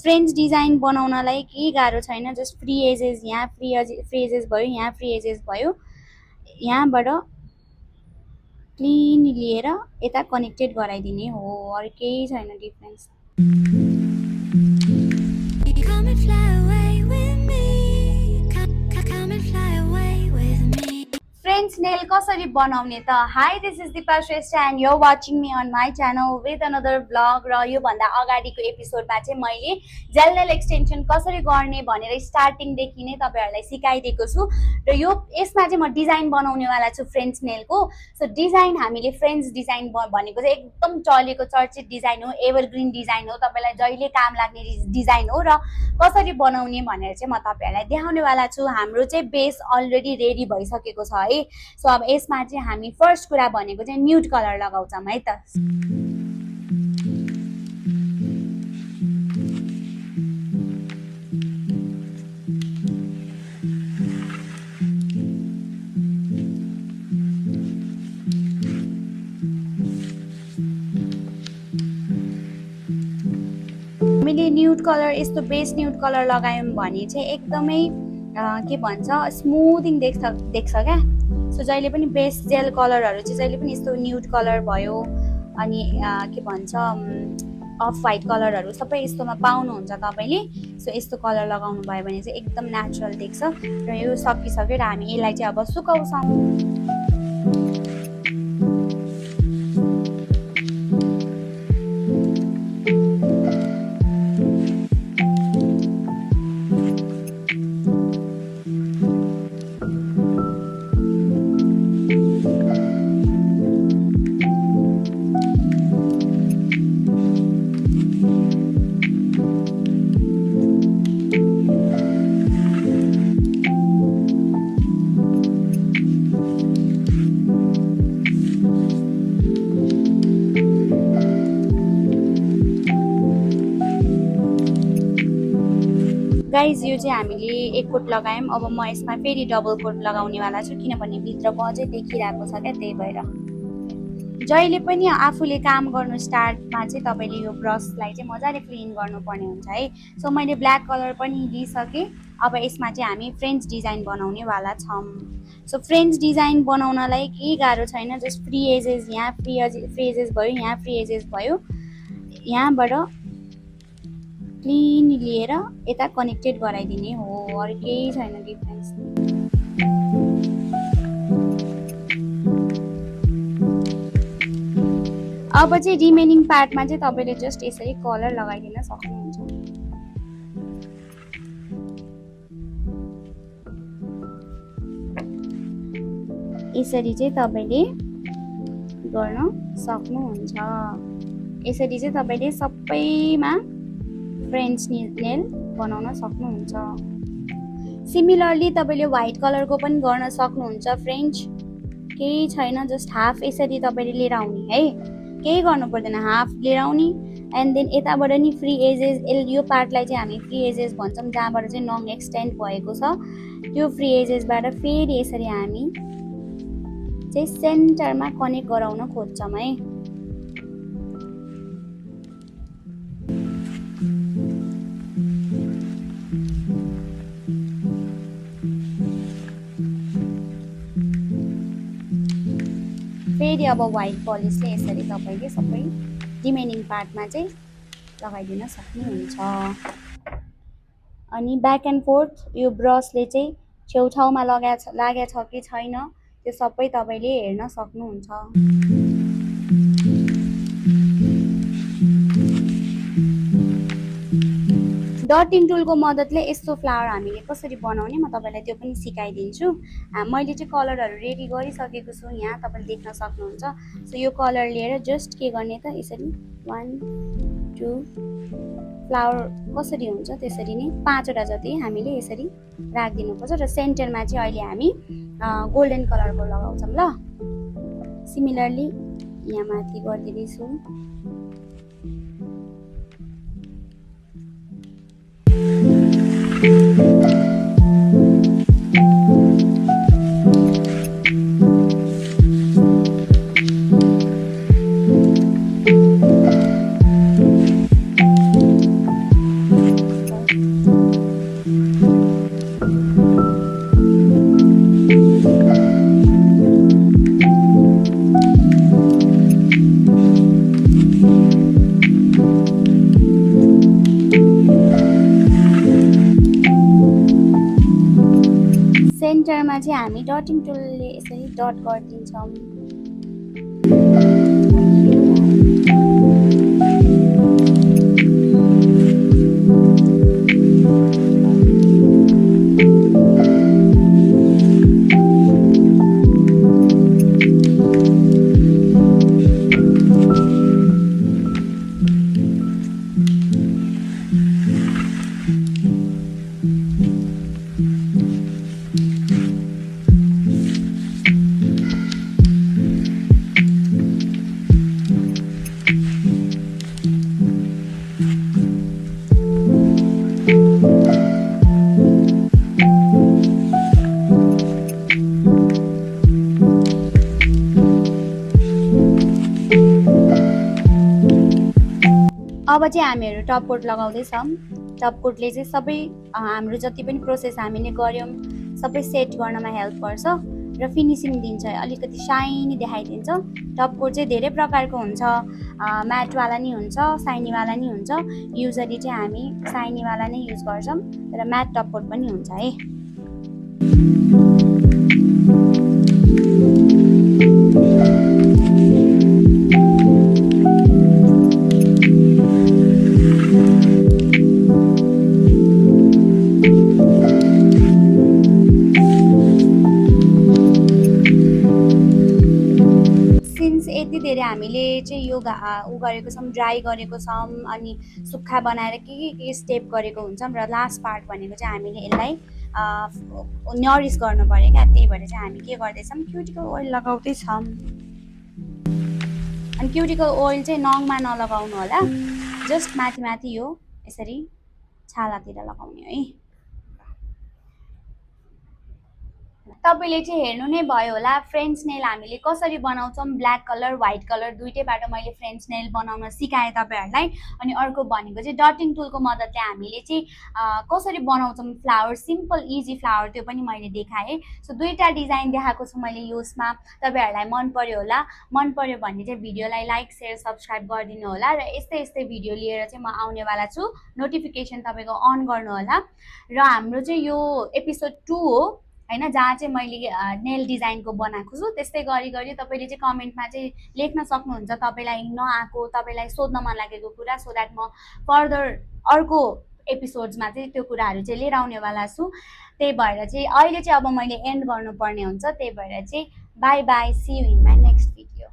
French design बनाउनलाई केही गाह्रो छैन, जस्ट फ्री एजेस यहाँ फ्री एजेस भयो, यहाँ फ्री एजेस भयो, यहाँबाट क्लिन लिएर यता कनेक्टेड गराइदिने हो, अरू केही छैन डिफरेन्स। फ्रेन्च नेल कसरी बनाउने त? Hi, this is Dipa Shrestha and you are watching me on my channel with another blog. र योभन्दा अगाडिको एपिसोडमा चाहिँ मैले जेल नेल एक्सटेन्सन कसरी गर्ने भनेर स्टार्टिङदेखि नै तपाईँहरूलाई सिकाइदिएको छु। र यसमा चाहिँ म डिजाइन बनाउनेवाला छु फ्रेन्च नेलको। सो डिजाइन हामीले फ्रेन्च डिजाइन भनेको चाहिँ एकदम चलेको चर्चित डिजाइन हो, एभरग्रिन डिजाइन हो, तपाईँलाई जहिले काम लाग्ने डिजाइन हो। र कसरी बनाउने भनेर चाहिँ म तपाईँहरूलाई देखाउनेवाला छु। हाम्रो चाहिँ बेस अलरेडी रेडी भइसकेको छ है। सो अब यसमा चाहिँ हामी फर्स्ट कुरा भनेको चाहिँ न्यूड कलर लगाउँछौँ है त। हामीले न्यूड कलर, यस्तो बेस न्यूड कलर लगायौँ भने चाहिँ एकदमै के भन्छ स्मुथिङ देख्छ क्या। सो जहिले पनि बेस जेल कलरहरू चाहिँ जहिले पनि यस्तो न्यूड कलर भयो, अनि के भन्छ अफ वाइट कलरहरू सबै यस्तोमा पाउनुहुन्छ तपाईँले। सो यस्तो कलर लगाउनु भयो भने चाहिँ एकदम नेचुरल देख्छ। र यो सकिसक्यो र हामी यसलाई चाहिँ अब सुकाउँछौँ। गाइज यो चाहिँ हामीले एक कोट लगायौँ। अब म यसमा फेरि डबल कोट लगाउनेवाला छु, किनभने भित्रको अझै देखिरहेको छ क्या, त्यही भएर। जहिले पनि आफूले काम गर्नु स्टार्टमा चाहिँ तपाईँले यो ब्रसलाई चाहिँ मजाले क्लिन गर्नुपर्ने हुन्छ है। सो मैले ब्ल्याक कलर पनि लिइसकेँ। अब यसमा चाहिँ हामी फ्रेन्च डिजाइन बनाउनेवाला छौँ। सो फ्रेन्च डिजाइन बनाउनलाई केही गाह्रो छैन, जस्ट फ्री एजेस यहाँ फ्री एजेस भयो, यहाँ फ्री एजेस भयो, यहाँबाट क्लिन लिएर यता कनेक्टेड गराइदिने हो, अरू केही छैन डिफरेन्स। अब चाहिँ रिमेनिङ पार्टमा चाहिँ तपाईँले जस्ट यसरी कलर लगाइदिन सक्नुहुन्छ। यसरी चाहिँ तपाईँले गर्न सक्नुहुन्छ। यसरी चाहिँ तपाईँले सबैमा फ्रेन्च नेल बनाउन सक्नुहुन्छ। सिमिलरली तपाईँले व्हाइट कलरको पनि गर्न सक्नुहुन्छ फ्रेन्च, केही छैन। जस्ट हाफ यसरी तपाईँले लिएर आउने है, केही गर्नु पर्दैन, हाफ लिएर आउने। एन्ड देन यताबाट नि फ्री एजेस, यो पार्टलाई चाहिँ हामी फ्री एजेस भन्छौँ, जहाँबाट चाहिँ लङ एक्सटेन्ड भएको छ। त्यो फ्री एजेसबाट फेरि यसरी हामी चाहिँ सेन्टरमा कनेक्ट गराउन खोज्छौँ है। फेरि अब व्हाइट पलिसले यसरी तपाईँले सबै रिमेनिङ पार्टमा चाहिँ लगाइदिन सक्नुहुन्छ। अनि ब्याक एन्ड फोर्थ यो ब्रसले चाहिँ छेउछाउमा लागेको छ कि छैन त्यो सबै तपाईँले हेर्न सक्नुहुन्छ। डटिङ टुलको मद्दतले यस्तो फ्लावर हामीले कसरी बनाउने म तपाईँलाई त्यो पनि सिकाइदिन्छु। मैले चाहिँ कलरहरू रेडी गरिसकेको छु, यहाँ तपाईँले देख्न सक्नुहुन्छ। सो यो कलर लिएर जस्ट के गर्ने त, यसरी 1 2 फ्लावर कसरी हुन्छ त्यसरी नै 5वटा जति हामीले यसरी राखिदिनुपर्छ। र सेन्टरमा चाहिँ अहिले हामी गोल्डन कलरको लगाउँछौँ ल। सिमिलरली यहाँ माथि गरिदिँदैछु। सेन्टरमा चाहिँ हामी डटिङ टुलले यसरी डट गरिदिन्छौँ। अब चाहिँ हामीहरू टप कोट लगाउँदैछौँ। टप कोटले चाहिँ सबै हाम्रो जति पनि प्रोसेस हामीले गऱ्यौँ सबै सेट गर्नमा हेल्प गर्छ र फिनिसिङ दिन्छ, अलिकति साइनी देखाइदिन्छ। टप कोट चाहिँ धेरै प्रकारको हुन्छ, म्याटवाला नि हुन्छ, साइनीवाला नि हुन्छ। युजली चाहिँ हामी साइनीवाला नै युज गर्छौँ, तर म्याट टप कोट पनि हुन्छ है। यति धेरै हामीले चाहिँ यो गरेको छौँ, ड्राई गरेको छौँ, अनि सुक्खा बनाएर के स्टेप गरेको हुन्छौँ, र लास्ट पार्ट भनेको चाहिँ हामीले यसलाई नरिस गर्नु पर्यो क्या। त्यही भएर चाहिँ हामी के गर्दैछौँ, क्युटिकल ओइल लगाउँदैछौँ। अनि क्युटिकल ओइल चाहिँ नङमा नलगाउनु होला, जस्ट माथि माथि यो यसरी छालातिर लगाउने है। तपाईँले चाहिँ हेर्नु नै भयो होला फ्रेन्च नेल हामीले कसरी बनाउँछौँ। ब्ल्याक कलर व्हाइट कलर दुइटैबाट मैले फ्रेन्च नेल बनाउन सिकाएँ तपाईँहरूलाई। अनि अर्को भनेको चाहिँ डटिङ टुलको मद्दतले हामीले चाहिँ कसरी बनाउँछौँ फ्लावर, सिम्पल इजी फ्लावर, त्यो पनि मैले देखाएँ। सो दुईवटा डिजाइन देखाएको छु मैले यसमा। तपाईँहरूलाई मन पर्यो होला, मन पर्यो भने चाहिँ भिडियोलाई लाइक सेयर सब्सक्राइब गरिदिनु होला, र यस्तै यस्तै भिडियो लिएर चाहिँ म आउनेवाला छु। नोटिफिकेसन तपाईँको अन गर्नु होला। र हाम्रो चाहिँ यो एपिसोड 2 हो हैन, जहाँ चाहिँ मैले नेल डिजाइनको बनाएको छु। त्यस्तै गरी गरी तपाईँले चाहिँ कमेन्टमा चाहिँ लेख्न सक्नुहुन्छ तपाईँलाई नआएको, तपाईँलाई सोध्न मन लागेको कुरा, सो द्याट म फर्दर अर्को एपिसोड्समा चाहिँ त्यो कुराहरू चाहिँ लिएर आउनेवाला छु। त्यही भएर चाहिँ अहिले चाहिँ अब मैले एन्ड गर्नुपर्ने हुन्छ। त्यही भएर चाहिँ bye bye, see you in my next video.